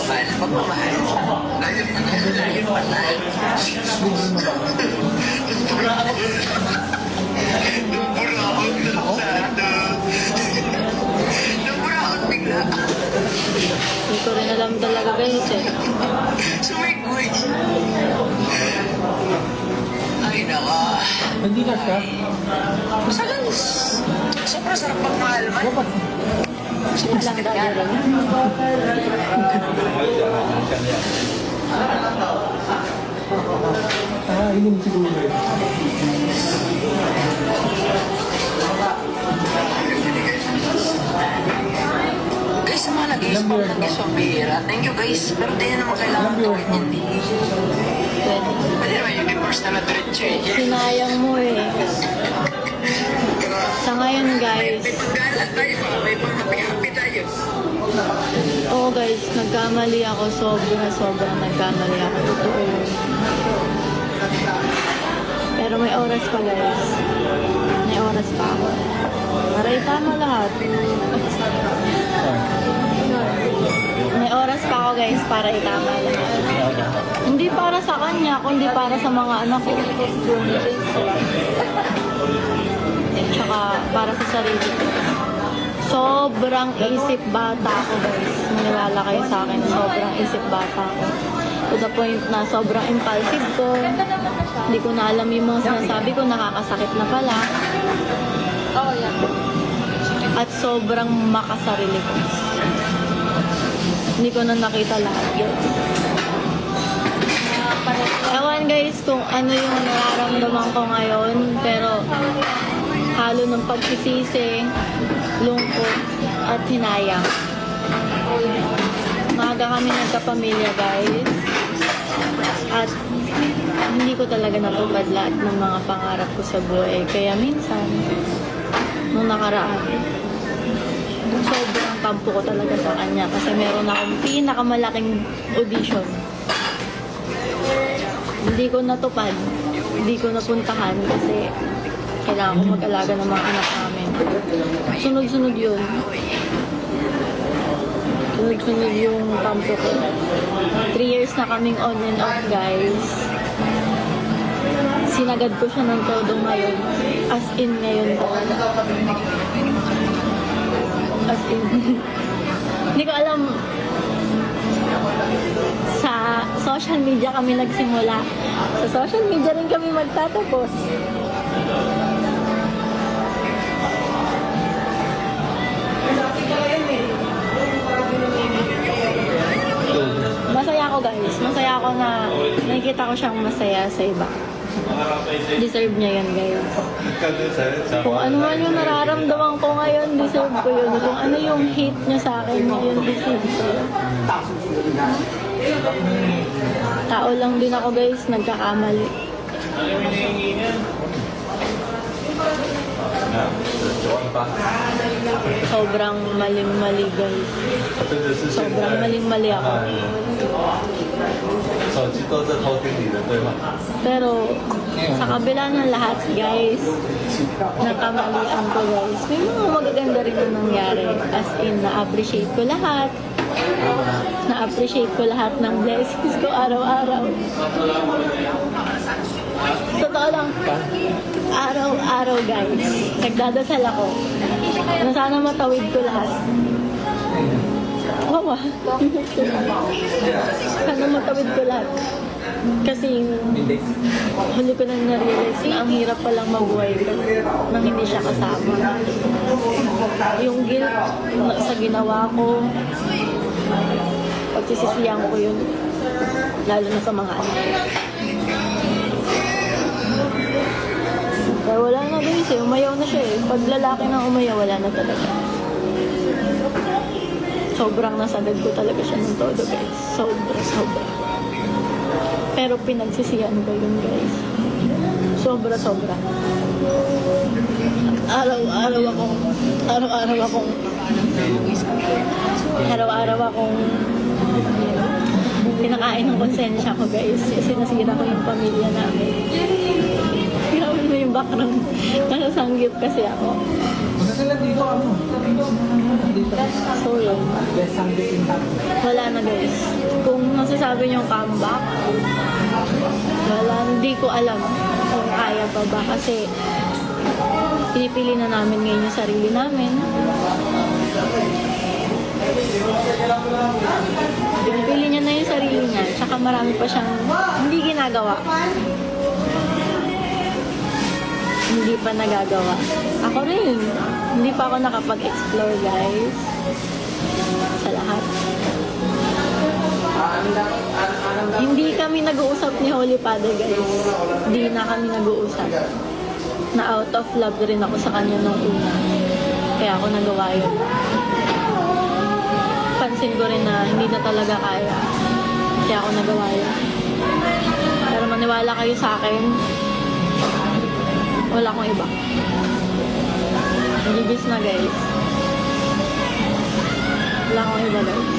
Mahal, pagmamahal. Layo pa tayo. Naburaot na sana. Naburaot bigla. Hindi ko rin alam talaga guys eh. Sumikoy. Ay, naka. Hindi ka ka? Masalang sobrang sarap pagmahal man. Wait lang tayo rin. Inom siguro. Guys, sa mga nag-i-spam ng guys, pambihira. Thank you guys. Pero di na naman kailangan gawin yun. Pwede. Pwede naman yung divorce na na-diretso eh. Sinayang mo eh. Sa ngayon guys, May paggalat tayo pa. May pang-happy-happy tayo. oo guys, nagkamali ako. Sobrang nagkamali ako. Totoo yun. Pero may oras pa guys. May oras pa ako. Para itama lahat. May oras pa ako guys para itama lahat. Hindi para sa kanya, kundi para sa mga anak ko. Tsaka para sa sarili ko. Sobrang isip bata ako guys. Maniwala kayo sa akin, sobrang isip bata ako. To the point na sobrang impulsive ko. Hindi ko na alam yung mga sinasabi ko, nakakasakit na pala. Oh, yeah. At sobrang makasarili ko. Hindi ko na nakita lahat yun. Ewan guys kung ano yung nararamdaman ko ngayon, pero halo ng pagsisisi, lungkot, at hinayang. Maaga kami nagkapamilya guys. At hindi ko talaga natupad lahat ng mga pangarap ko sa buhay. Kaya minsan, nung nakaraan, sobrang tampo ko talaga sa kanya kasi meron akong pinakamalaking audition. Hindi ko natupad, hindi ko napuntahan kasi kailangan ko mag-alaga ng mga anak namin. Sunod-sunod yun. Sunod-sunod yung tampo ko. 3 years na kaming on and off guys. Sinagad ko siya ng todo ngayon. As in ngayon talaga. As in. Hindi ko alam. Sa social media kami nagsimula. Sa social media rin kami magtatapos. Masaya ako guys. Masaya ako na nakikita ko siyang masaya sa iba. Deserve niya yan guys. Kung ano man yung nararamdaman ko ngayon, deserve ko yun. Kung ano yung hate niya sa akin ngayon, deserve ko yun. Tao lang din ako guys, nagkakamali. Sobrang maling-mali guys. Sobrang maling-mali ako. Pero sa kabila ng lahat guys, nakamalian ko guys, may mga magaganda rin na nangyari. As in, na-appreciate ko lahat. Na-appreciate ko lahat ng blessings ko araw-araw. Totoo lang, araw-araw guys, nagdadasal ako na sana matawid ko lahat. Wawa. Sana matawid ko lahat. Kasi huli ko nang na-realize na ang hirap palang mabuhay ko nang hindi siya kasama. Yung guilt sa ginawa ko, pagsisisihan ko yun, lalo na sa mga anak. Kaya wala na guys eh, umayaw na siya eh. Pag lalaki na umayaw, wala na talaga. Sobrang nasagad ko talaga siya ng todo guys. Sobra. Pero pinagsisihan ko yun guys. Sobra. Araw-araw akong pinakain ng konsensya ko guys. Sinasira ko yung pamilya namin. Grabe na yung yung background. Nasasanggip kasi ako. Magkakalat dito ano? Dito. So yun. Best sang in top. Wala na guys. Kung masasabi niyong comeback, wala, hindi ko alam kung kaya pa ba. Kasi pinipili na namin ngayon yung sarili namin. Pinipili niya na yung sarili niya. Tsaka marami pa siyang hindi ginagawa. Hindi pa nagagawa. Ako rin. Hindi pa ako nakapag-explore, guys. Sa lahat. Hindi kami nag-uusap ni Holy Father, guys. Hindi na kami nag-uusap. Na out of love rin ako sa kanya nung una. Kaya ako nagawa yun. Pansin ko rin na hindi na talaga kaya. Kaya ako nagawa yun. Pero maniwala kayo sa akin, wala akong iba. Gigis na guys. Wala akong iba guys.